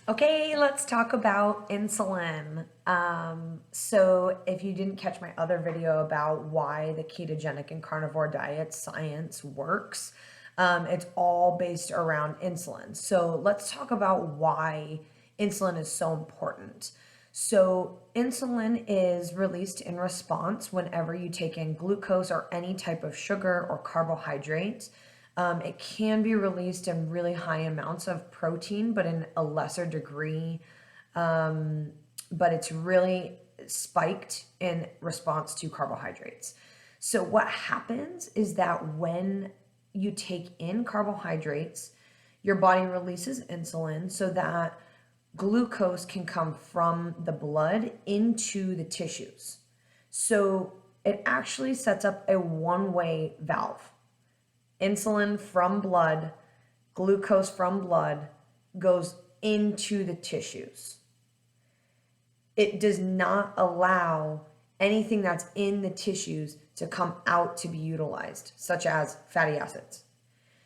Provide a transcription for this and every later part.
Okay, let's talk about insulin. So if you didn't catch my other video about why the ketogenic and carnivore diet science works, it's all based around insulin. So let's talk about why insulin is so important. So insulin is released in response whenever you take in glucose or any type of sugar or carbohydrate. It can be released in really high amounts of protein, but in a lesser degree. But it's really spiked in response to carbohydrates. So, what happens is that when you take in carbohydrates, your body releases insulin so that glucose can come from the blood into the tissues. So, it actually sets up a one-way valve. Insulin from blood, glucose from blood goes into the tissues. It does not allow anything that's in the tissues to come out to be utilized, such as fatty acids.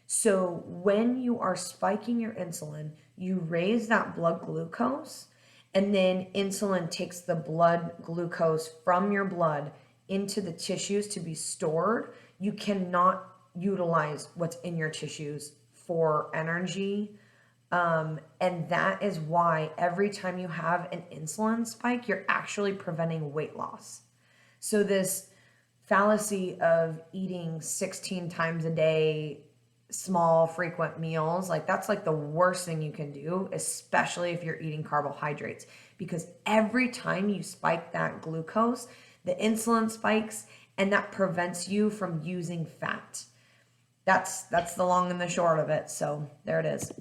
So when you are spiking your insulin, you raise that blood glucose, and then insulin takes the blood glucose from your blood into the tissues to be stored. You cannot utilize what's in your tissues for energy. And that is why every time you have an insulin spike, you're actually preventing weight loss. So this fallacy of eating 16 times a day, small, frequent meals, like that's like the worst thing you can do, especially if you're eating carbohydrates, because every time you spike that glucose, the insulin spikes, and that prevents you from using fat. That's the long and the short of it. So there it is.